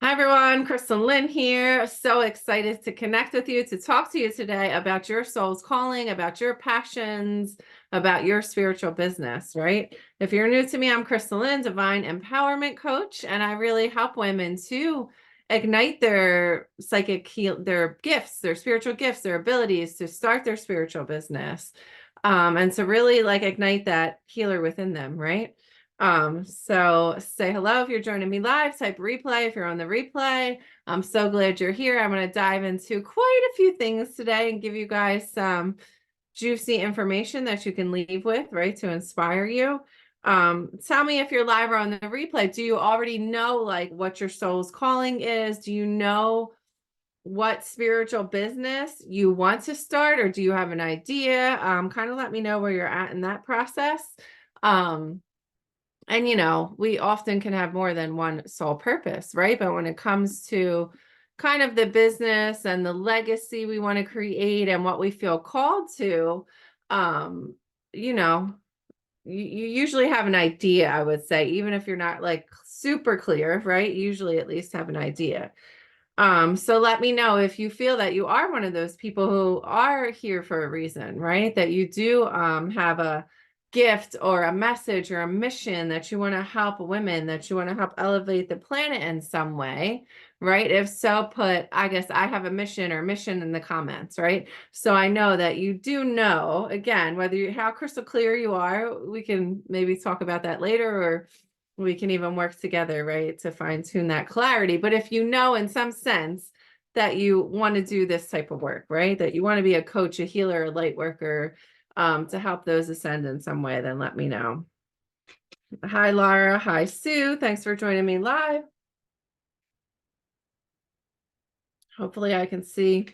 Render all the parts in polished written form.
Hi everyone, Kristen Lynn here. So excited to connect with you, to talk to you today about your soul's calling, about your passions, about your spiritual business, right? If you're new to me, I'm Kristen Lynn, Divine Empowerment Coach, and I really help women to ignite their their gifts, their spiritual gifts, their abilities to start their spiritual business, and to really ignite that healer within them, right? So say hello if you're joining me live, type replay if you're on the replay. I'm so glad you're here. I'm going to dive into quite a few things today and give you guys some juicy information that you can leave with, right, to inspire you. Tell me if you're live or on the replay. Do you already know what your soul's calling is? Do you know what spiritual business you want to start, or do you have an idea? Kind of let me know where you're at in that process. And we often can have more than one sole purpose, right? But when it comes to kind of the business and the legacy we want to create and what we feel called to, um, you know, you usually have an idea, I would say, even if you're not super clear, right? Usually at least have an idea. So let me know if you feel that you are one of those people who are here for a reason, right? That you do have a gift or a message or a mission that you want to help women, that you want to help elevate the planet in some way, right? If so, I guess I have a mission or mission in the comments, right? So I know that you do know, again, how crystal clear you are. We can maybe talk about that later, or we can even work together, right, to fine tune that clarity. But if you know in some sense that you want to do this type of work, right, that you want to be a coach, a healer, a light worker, to help those ascend in some way, then let me know. Hi, Laura. Hi, Sue. Thanks for joining me live. Hopefully I can see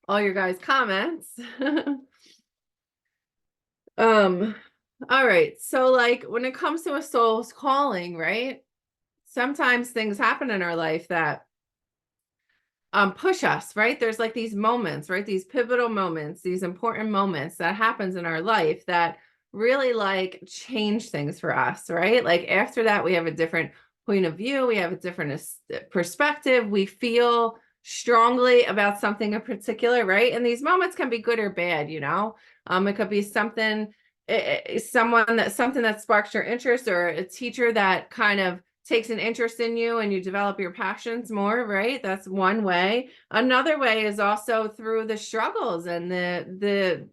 all your guys' comments. All right. So when it comes to a soul's calling, right? Sometimes things happen in our life that push us, right? There's these moments, right? These pivotal moments, these important moments that happens in our life that really change things for us, right? After that, we have a different point of view. We have a different perspective. We feel strongly about something in particular, right? And these moments can be good or bad, it could be something, something that sparks your interest, or a teacher that kind of takes an interest in you and you develop your passions more, right? That's one way. Another way is also through the struggles and the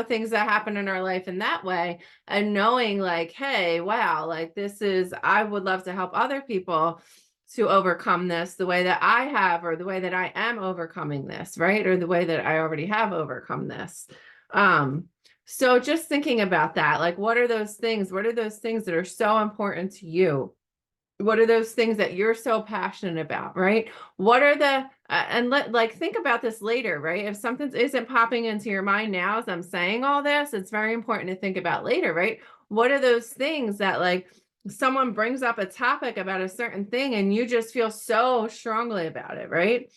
things that happen in our life in that way, and knowing hey, wow, I would love to help other people to overcome this the way that I have, or the way that I am overcoming this, right? Or the way that I already have overcome this. So just thinking about that, what are those things? What are those things that are so important to you? What are those things that you're so passionate about, right? What are the and think about this later, right? If something isn't popping into your mind now as I'm saying all this, it's very important to think about later, right? What are those things that someone brings up a topic about a certain thing and you just feel so strongly about it, right?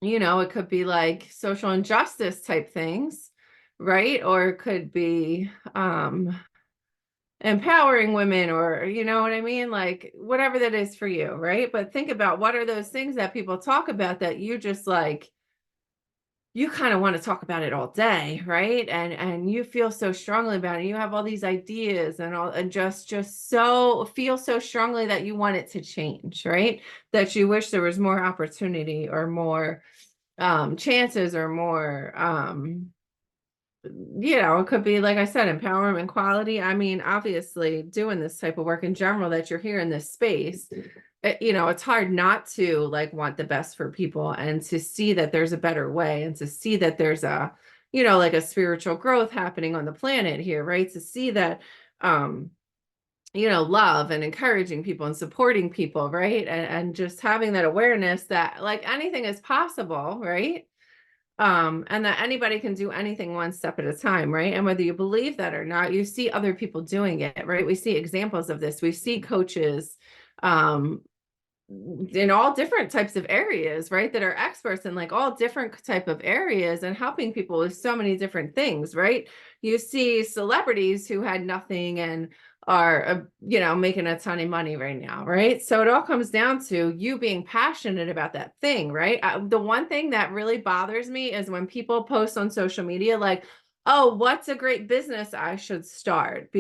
It could be social injustice type things, right? Or it could be empowering women, or you know what I mean, whatever that is for you, right? But think about, what are those things that people talk about that you just you kind of want to talk about it all day, right? And you feel so strongly about it. You have all these ideas and all, and just so feel so strongly that you want it to change, right? That you wish there was more opportunity or more chances, or more it could be, like I said, empowerment, quality. I mean, obviously doing this type of work in general, that you're here in this space, it's hard not to want the best for people, and to see that there's a better way, and to see that there's a, a spiritual growth happening on the planet here, right? To see that, love and encouraging people and supporting people, right? And just having that awareness that anything is possible, right? And that anybody can do anything one step at a time, right? And whether you believe that or not, you see other people doing it, right? We see examples of this. We see coaches in all different types of areas, right? That are experts in all different type of areas and helping people with so many different things, right? You see celebrities who had nothing and making a ton of money right now, right? So it all comes down to you being passionate about that thing, right? The one thing that really bothers me is when people post on social media like, oh, what's a great business I should start?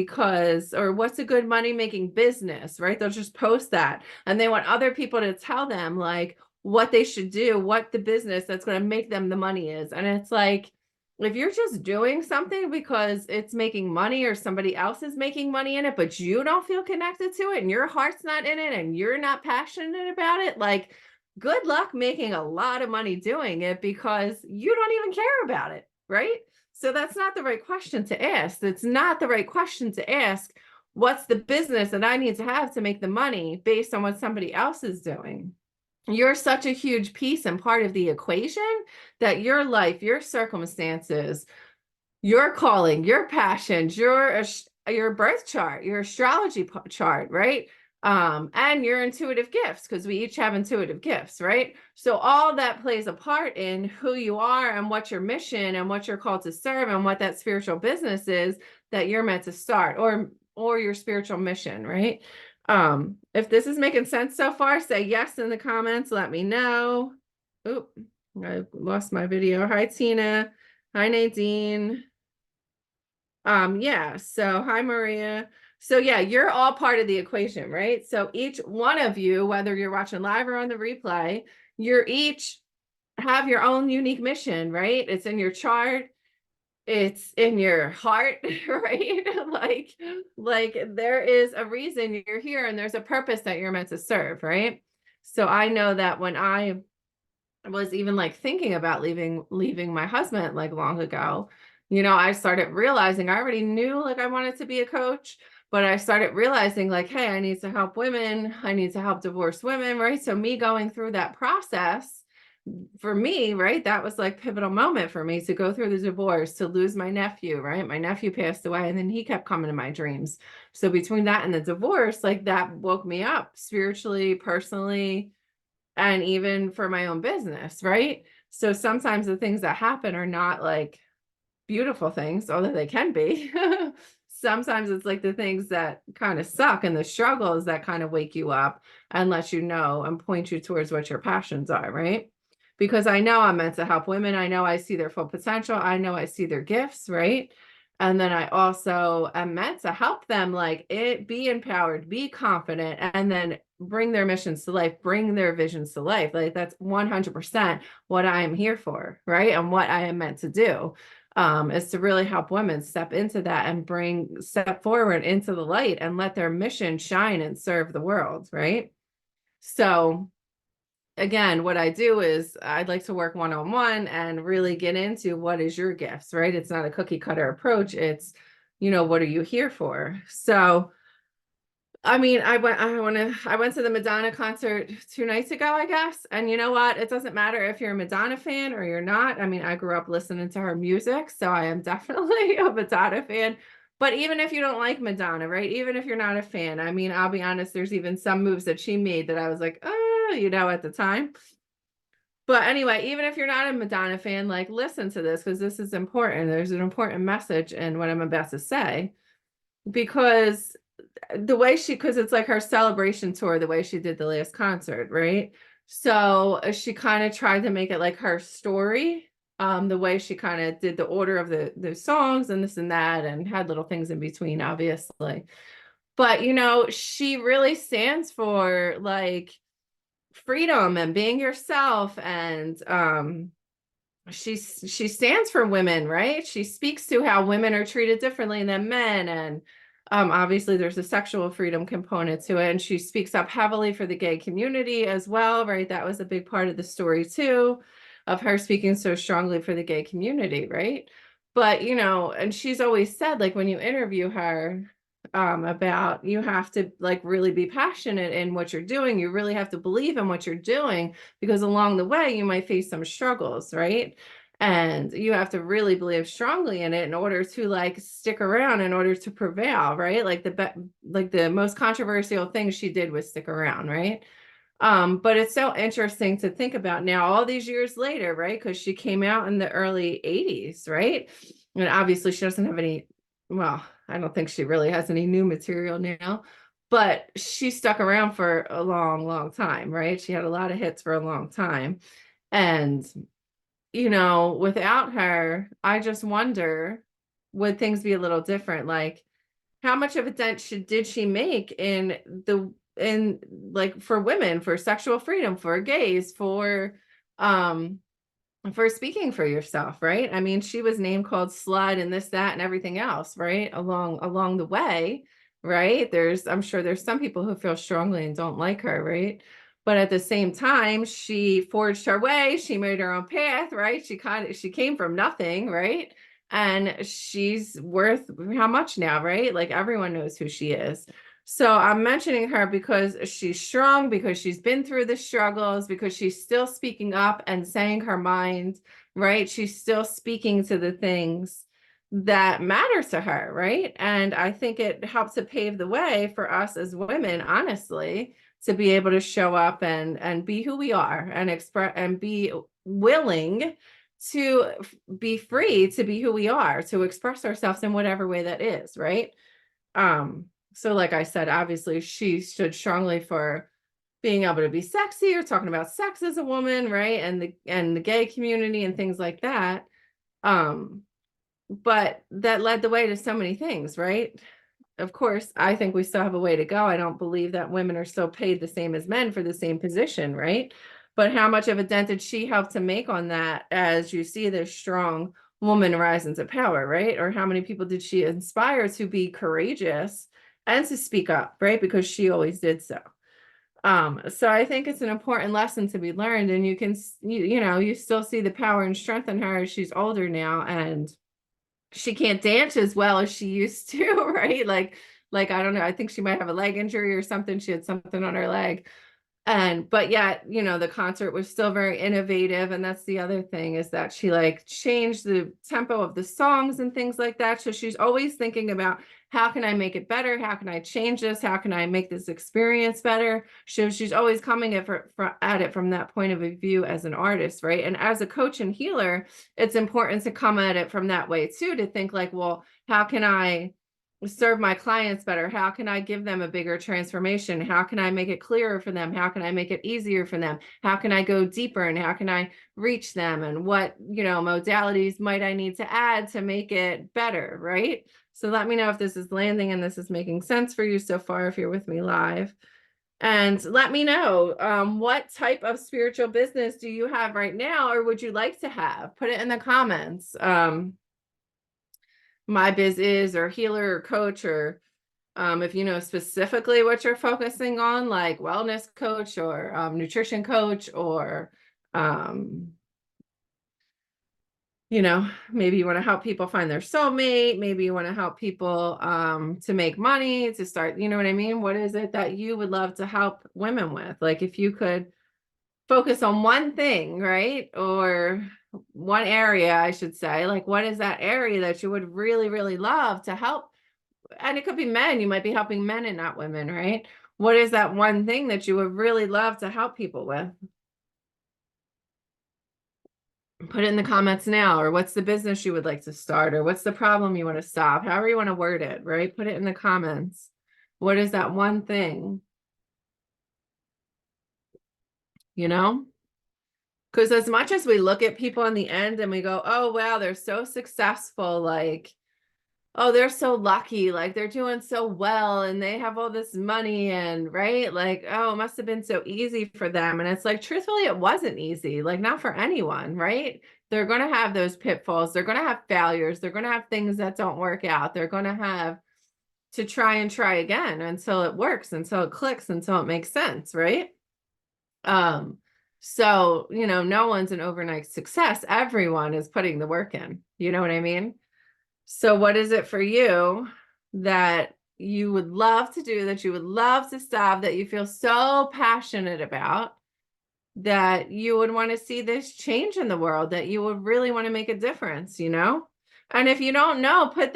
Or what's a good money making business, right? They'll just post that and they want other people to tell them like what they should do, what the business that's going to make them the money is. And it's like, if you're just doing something because it's making money or somebody else is making money in it, but you don't feel connected to it and your heart's not in it and you're not passionate about it, like good luck making a lot of money doing it because you don't even care about it, right? So that's not the right question to ask. That's not the right question to ask. What's the business that I need to have to make the money based on what somebody else is doing? You're such a huge piece and part of the equation that your life, your circumstances, your calling, your passions, your birth chart, your astrology chart, right? And your intuitive gifts, because we each have intuitive gifts, right? So all that plays a part in who you are and what your mission and what you're called to serve and what that spiritual business is that you're meant to start, or your spiritual mission, right? If this is making sense so far, say yes in the comments, let me know. Oop, I lost my video. Hi, Tina. Hi, Nadine. Yeah, so hi, Maria. So yeah, you're all part of the equation, right? So each one of you, whether you're watching live or on the replay, you're each have your own unique mission, right? It's in your chart, it's in your heart, right? Like there is a reason you're here and there's a purpose that you're meant to serve, right? So I know that when I was even like thinking about leaving my husband like long ago, I started realizing I already knew like I wanted to be a coach, but I started realizing like, hey, I need to help women, I need to help divorced women, right? So me going through that process for me, right, that was like pivotal moment for me to go through the divorce, to lose my nephew, right? My nephew passed away and then he kept coming to my dreams. So between that and the divorce, like that woke me up spiritually, personally, and even for my own business, right? So sometimes the things that happen are not like beautiful things, although they can be. Sometimes it's like the things that kind of suck and the struggles that kind of wake you up and let you know and point you towards what your passions are, right? Because I know I'm meant to help women. I know I see their full potential. I know I see their gifts, right? And then I also am meant to help them like be empowered, be confident, and then bring their missions to life, bring their visions to life. Like that's 100% what I am here for, right? And what I am meant to do is to really help women step into that and step forward into the light and let their mission shine and serve the world, right? So again, what I do is I'd like to work one-on-one and really get into what is your gifts, right? It's not a cookie cutter approach. It's, what are you here for? So, I mean, I went to the Madonna concert 2 nights ago, I guess. And you know what? It doesn't matter if you're a Madonna fan or you're not. I mean, I grew up listening to her music, so I am definitely a Madonna fan. But even if you don't like Madonna, right? Even if you're not a fan, I mean, I'll be honest, there's even some moves that she made that I was like, at the time. But anyway, even if you're not a Madonna fan, like listen to this because this is important. There's an important message in what I'm about to say because because it's like her celebration tour, the way she did the last concert, right? So she kind of tried to make it like her story, the way she kind of did the order of the songs and this and that, and had little things in between, obviously. But she really stands for like freedom and being yourself, and she stands for women, right? She speaks to how women are treated differently than men, and obviously there's a sexual freedom component to it, and she speaks up heavily for the gay community as well, right? That was a big part of the story too, of her speaking so strongly for the gay community, right? But and she's always said like when you interview her about you have to like really be passionate in what you're doing, you really have to believe in what you're doing, because along the way you might face some struggles, right? And you have to really believe strongly in it in order to like stick around, in order to prevail, right? Like the most controversial thing she did was stick around, right? But it's so interesting to think about now, all these years later, right? Because she came out in the early 80s, right? And obviously she doesn't have any, well, I don't think she really has any new material now, but she stuck around for a long, long time, right? She had a lot of hits for a long time. And, without her, I just wonder, would things be a little different? Like, how much of a dent did she make in like for women, for sexual freedom, for gays, um for speaking for yourself, right? I mean, she was name called slut and this, that, and everything else, right? Along the way, right? I'm sure there's some people who feel strongly and don't like her, right? But at the same time, she forged her way, she made her own path, right? She came from nothing, right? And she's worth how much now, right? Like everyone knows who she is. So I'm mentioning her because she's strong, because she's been through the struggles, because she's still speaking up and saying her mind, right? She's still speaking to the things that matter to her, right? And I think it helps to pave the way for us as women, honestly, to be able to show up and be who we are and express and be willing to be free to be who we are, to express ourselves in whatever way that is, right? So like I said, obviously she stood strongly for being able to be sexy, or talking about sex as a woman, right? And the gay community and things like that. Um, but that led the way to so many things, right? Of course, I think we still have a way to go. I don't believe that women are still paid the same as men for the same position, right? But how much of a dent did she help to make on that, as you see this strong woman rise into power, right? Or how many people did she inspire to be courageous and to speak up, right? Because she always did so. So I think it's an important lesson to be learned, and you still see the power and strength in her as she's older now, and she can't dance as well as she used to, right? Like I don't know, I think she might have a leg injury or something. She had something on her leg. But yet, the concert was still very innovative. And that's the other thing, is that she like changed the tempo of the songs and things like that. So she's always thinking about, how can I make it better? How can I change this? How can I make this experience better? So she's always coming at it from that point of view as an artist, right? And as a coach and healer, it's important to come at it from that way too, to think like, well, how can I serve my clients better? How can I give them a bigger transformation? How can I make it clearer for them? How can I make it easier for them? How can I go deeper, and how can I reach them? And what, modalities might I need to add to make it better, right? So let me know if this is landing and this is making sense for you so far, if you're with me live. And let me know, what type of spiritual business do you have right now, or would you like to have? Put it in the comments. My biz is, or healer, or coach, or if you know specifically what you're focusing on, like wellness coach, or nutrition coach, or maybe you want to help people find their soulmate, maybe you want to help people to make money, to start, you know what I mean? What is it that you would love to help women with? Like, if you could focus on one thing, right? Or one area, I should say, like, what is that area that you would really, really love to help? And it could be men, you might be helping men and not women, right? What is that one thing that you would really love to help people with? Put it in the comments now. Or what's the business you would like to start, or what's the problem you want to solve? However you want to word it, right? Put it in the comments. What is that one thing? Because as much as we look at people in the end and we go, oh, wow, they're so successful, like, oh, they're so lucky, like they're doing so well and they have all this money, and right, like, oh, it must have been so easy for them. And it's like, truthfully, it wasn't easy, like not for anyone, right? They're going to have those pitfalls, they're going to have failures, they're going to have things that don't work out, they're going to have to try and try again until it works, until it clicks, until it makes sense, right? So no one's an overnight success. Everyone is putting the work in, you know what I mean? So what is it for you that you would love to do, that you would love to stop, that you feel so passionate about, that you would want to see this change in the world, that you would really want to make a difference, And if you don't know, put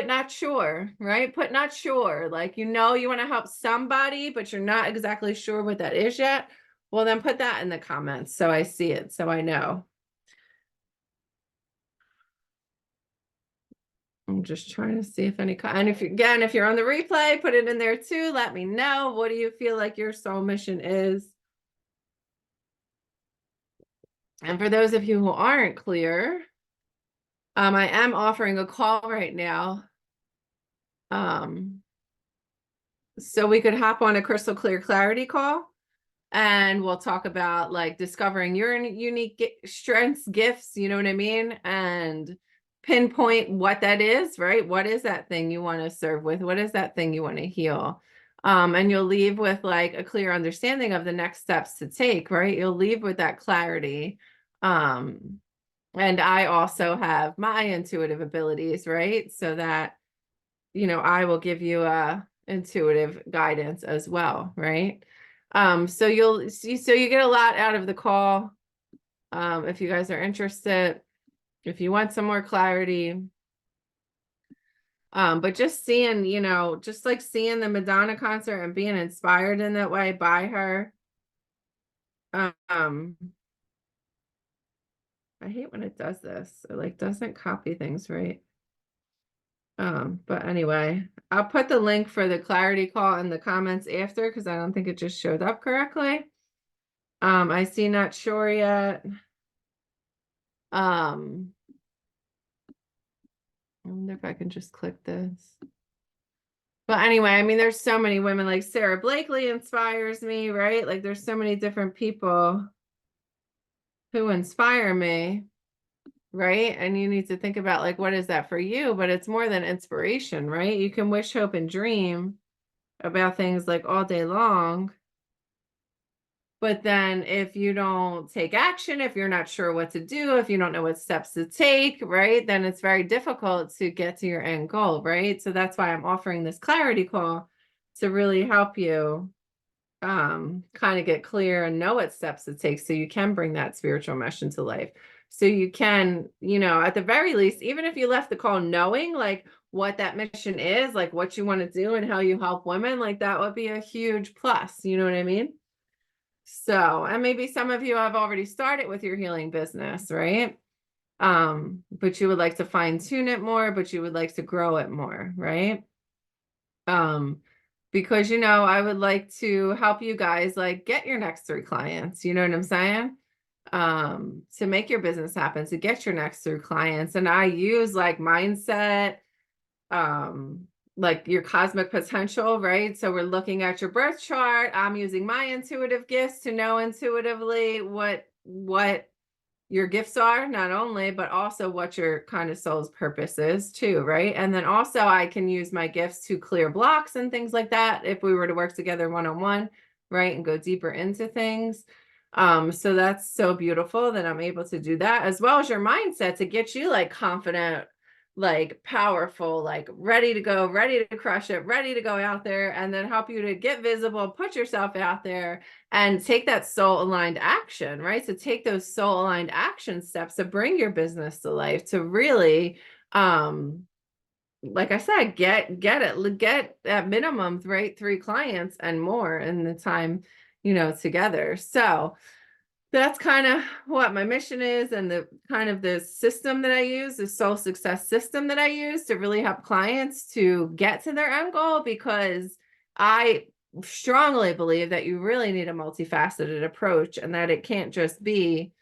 not sure, right? Put not sure. Like, you want to help somebody, but you're not exactly sure what that is yet. Well, then put that in the comments so I see it, so I know. I'm just trying to see if any, and if again, if you're on the replay, put it in there too. Let me know. What do you feel like your soul mission is? And for those of you who aren't clear, I am offering a call right now. So we could hop on a crystal clear clarity call, and we'll talk about like discovering your unique strengths, gifts, you know what I mean? And pinpoint what that is, right? What is that thing you want to serve with? What is that thing you want to heal? And you'll leave with like a clear understanding of the next steps to take, right? You'll leave with that clarity. And I also have my intuitive abilities, right? So that, I will give you intuitive guidance as well, right? So you'll see, so you get a lot out of the call. If you guys are interested, if you want some more clarity, but just seeing, just like seeing the Madonna concert and being inspired in that way by her. I hate when it does this. It like doesn't copy things right. But anyway, I'll put the link for the clarity call in the comments after, because I don't think it just showed up correctly. I see not sure yet. I wonder if I can just click this. But anyway, I mean, there's so many women, like Sarah Blakely inspires me, right? Like there's so many different people who inspire me, right? And you need to think about like, what is that for you? But it's more than inspiration, right? You can wish, hope, and dream about things like all day long. But then if you don't take action, if you're not sure what to do, if you don't know what steps to take, right, then it's very difficult to get to your end goal, right? So that's why I'm offering this clarity call to really help you kind of get clear and know what steps to take so you can bring that spiritual mesh into life. So you can, at the very least, even if you left the call knowing like what that mission is, like what you want to do and how you help women, like that would be a huge plus. You know what I mean? So, and maybe some of you have already started with your healing business, right? But you would like to fine tune it more, but you would like to grow it more, right? Because, I would like to help you guys like get your next 3 clients, you know what I'm saying? To make your business happen, to get your next 3 clients. And I use like mindset, like your cosmic potential, right? So we're looking at your birth chart. I'm using my intuitive gifts to know intuitively what your gifts are, not only, but also what your kind of soul's purpose is too, right? And then also I can use my gifts to clear blocks and things like that if we were to work together one-on-one, right? And go deeper into things. So that's so beautiful that I'm able to do that, as well as your mindset to get you like confident, like powerful, like ready to go, ready to crush it, ready to go out there, and then help you to get visible, put yourself out there and take that soul aligned action, right? So take those soul aligned action steps to bring your business to life, to really, like I said, get at minimum, right, 3 clients and more in the time, together. So that's kind of what my mission is, and the kind of the system that I use, the soul success system that I use to really help clients to get to their end goal, because I strongly believe that you really need a multifaceted approach, and that it can't just be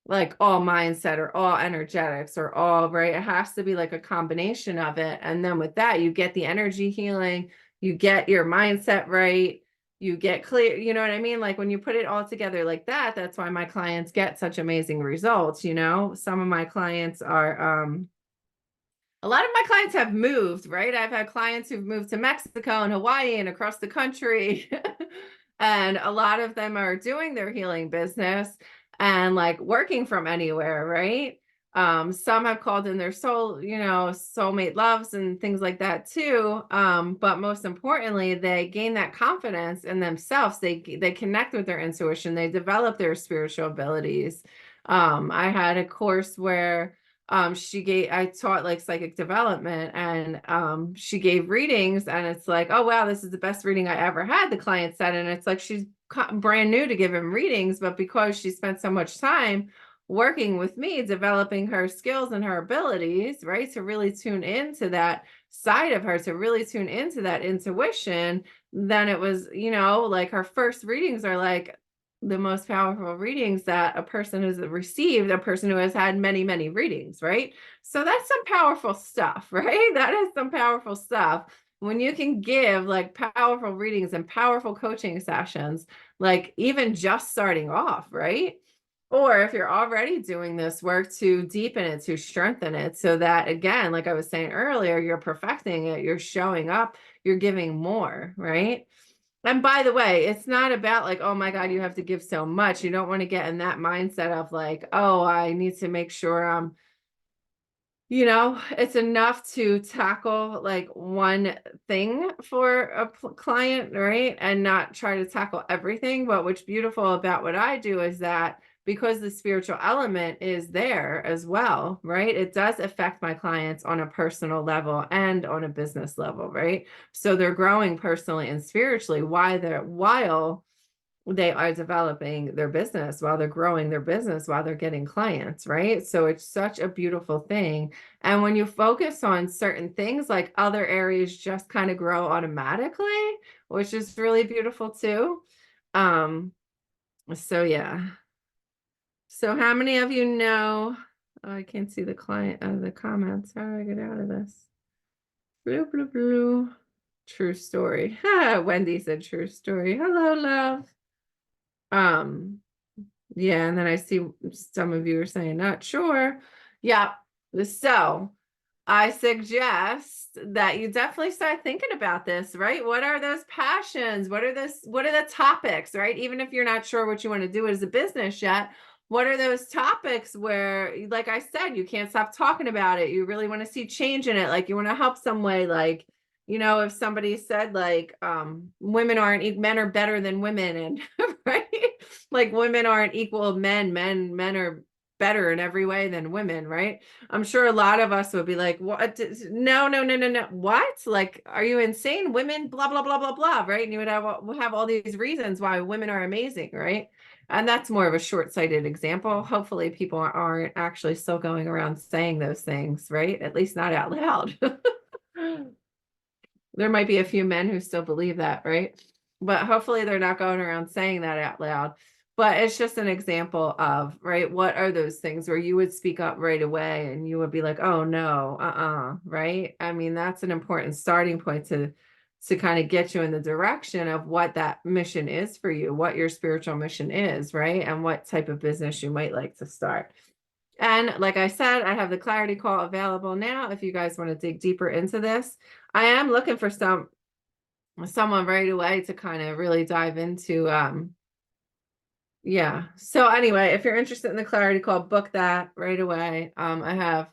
like all mindset or all energetics or all, right? It has to be like a combination of it. And then with that, you get the energy healing, you get your mindset right, you get clear, you know what I mean? Like when you put it all together like that, that's why my clients get such amazing results. Some of my clients are, a lot of my clients have moved, right? I've had clients who've moved to Mexico and Hawaii and across the country. And a lot of them are doing their healing business and like working from anywhere, right? Some have called in their soul, soulmate loves and things like that too. But most importantly, they gain that confidence in themselves. They connect with their intuition. They develop their spiritual abilities. I had a course where I taught like psychic development, and she gave readings, and it's like, oh wow, this is the best reading I ever had, the client said. And it's like she's brand new to give him readings, but because she spent so much time working with me, developing her skills and her abilities, right? To really tune into that side of her, to really tune into that intuition. Then it was, like her first readings are like the most powerful readings that a person has received, a person who has had many, many readings, right? So that's some powerful stuff, right? That is some powerful stuff. When you can give like powerful readings and powerful coaching sessions, like even just starting off, right? Or if you're already doing this work, to deepen it, to strengthen it, so that, again, like I was saying earlier, you're perfecting it, you're showing up, you're giving more, right? And by the way, it's not about like, oh my God, you have to give so much. You don't want to get in that mindset of like, oh, I need to make sure I'm, it's enough to tackle like one thing for a client, right? And not try to tackle everything. But what's beautiful about what I do is that because the spiritual element is there as well, right? It does affect my clients on a personal level and on a business level, right? So they're growing personally and spiritually while they are developing their business, while they're growing their business, while they're getting clients, right? So it's such a beautiful thing. And when you focus on certain things, like other areas just kind of grow automatically, which is really beautiful too. Um, so yeah. So how many of you know, oh, I can't see the comments. How do I get out of this? Blue, blue, blue. True story. Wendy said true story. Hello, love. Um, Yeah, and then I see some of you are saying not sure. Yeah. So I suggest that you definitely start thinking about this, right? What are those passions? What are the topics, right? Even if you're not sure what you want to do as a business yet, what are those topics where, like I said, you can't stop talking about it. You really want to see change in it. Like you want to help some way, like, if somebody said like men are better than women, and right, like women aren't equal men are better in every way than women, right? I'm sure a lot of us would be like, what? No, no, no, no, no. What? Like, are you insane? Women, blah, blah, blah, blah, blah, right? And you would have all these reasons why women are amazing, right? And that's more of a short-sighted example. Hopefully people aren't actually still going around saying those things, right? At least not out loud. There might be a few men who still believe that, right? But hopefully they're not going around saying that out loud. But it's just an example of, right, what are those things where you would speak up right away and you would be like, oh no, right? I mean, that's an important starting point to kind of get you in the direction of what that mission is for you, what your spiritual mission is, right? And what type of business you might like to start. And like I said, I have the clarity call available now if you guys want to dig deeper into this. I am looking for someone right away to kind of really dive into yeah. So anyway, if you're interested in the clarity call, book that right away. I have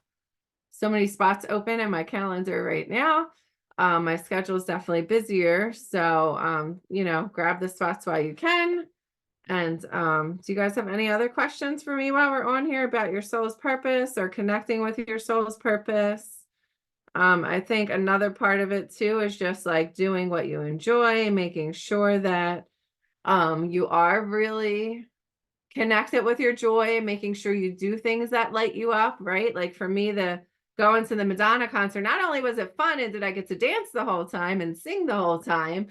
so many spots open in my calendar right now. My schedule is definitely busier, so grab the spots while you can. And do you guys have any other questions for me while we're on here about your soul's purpose or connecting with your soul's purpose? I think another part of it too is just like doing what you enjoy, making sure that you are really connected with your joy, making sure you do things that light you up, right? Like for me, the going to the Madonna concert, not only was it fun and did I get to dance the whole time and sing the whole time,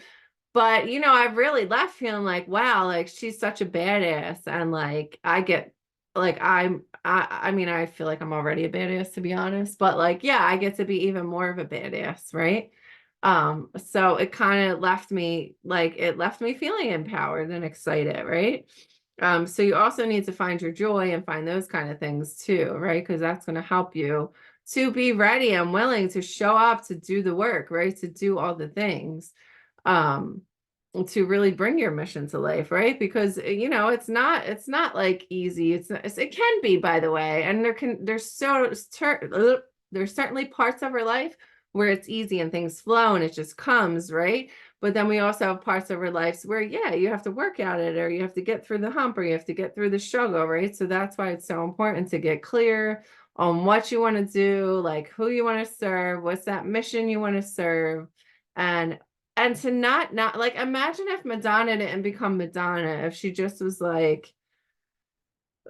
but I've really left feeling like, wow, like she's such a badass. And like I get like I mean, I feel like I'm already a badass, to be honest, but like, yeah, I get to be even more of a badass, right? So it kind of left me feeling empowered and excited, right? So you also need to find your joy and find those kind of things too, right? Because that's going to help you to be ready and willing to show up, to do the work, right? To do all the things. Um, to really bring your mission to life, right? Because it's not like easy. It can be, by the way, and there's certainly parts of our life where it's easy and things flow and it just comes, right? But then we also have parts of our lives where, yeah, you have to work at it, or you have to get through the hump, or you have to get through the struggle, right? So that's why it's so important to get clear on what you want to do, like who you want to serve, what's that mission you want to serve, and to not like, imagine if Madonna didn't become Madonna, if she just was like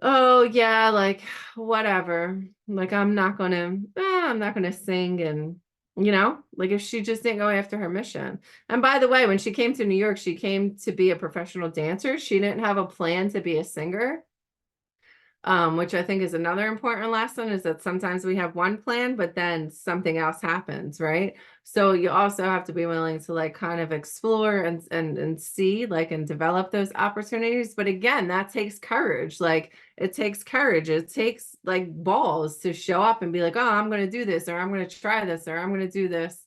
Oh yeah, like whatever. Like I'm not gonna sing and like if she just didn't go after her mission. And by the way, when she came to New York, she came to be a professional dancer. She didn't have a plan to be a singer. Which I think is another important lesson is that sometimes we have one plan, but then something else happens, right? So you also have to be willing to like kind of explore and see like and develop those opportunities. But again, that takes courage. Like it takes courage. It takes like balls to show up and be like, oh, I'm going to do this, or I'm going to try this, or I'm going to do this,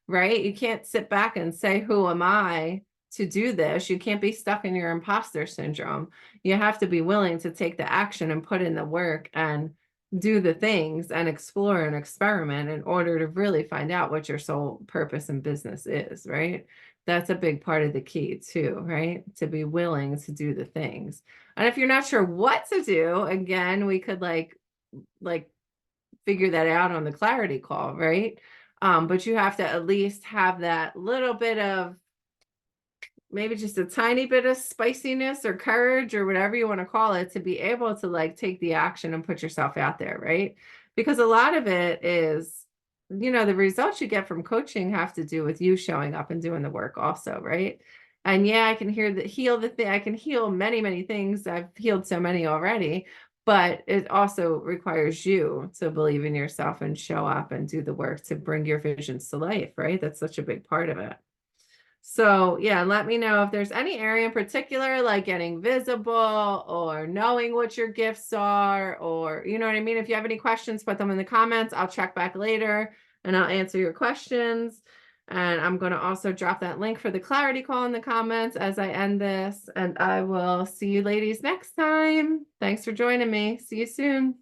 right? You can't sit back and say, who am I to do this? You can't be stuck in your imposter syndrome. You have to be willing to take the action and put in the work and do the things and explore and experiment in order to really find out what your sole purpose in business is, right? That's a big part of the key too, right? To be willing to do the things. And if you're not sure what to do, again, we could like figure that out on the clarity call, right? But you have to at least have that little bit of maybe just a tiny bit of spiciness or courage or whatever you want to call it to be able to like take the action and put yourself out there, right? Because a lot of it is, the results you get from coaching have to do with you showing up and doing the work also, right? And yeah, I can heal the thing. I can heal many, many things. I've healed so many already, but it also requires you to believe in yourself and show up and do the work to bring your visions to life, right? That's such a big part of it. So yeah, let me know if there's any area in particular, like getting visible or knowing what your gifts are, or you know what I mean? If you have any questions, put them in the comments. I'll check back later and I'll answer your questions. And I'm going to also drop that link for the clarity call in the comments as I end this. And I will see you ladies next time. Thanks for joining me. See you soon.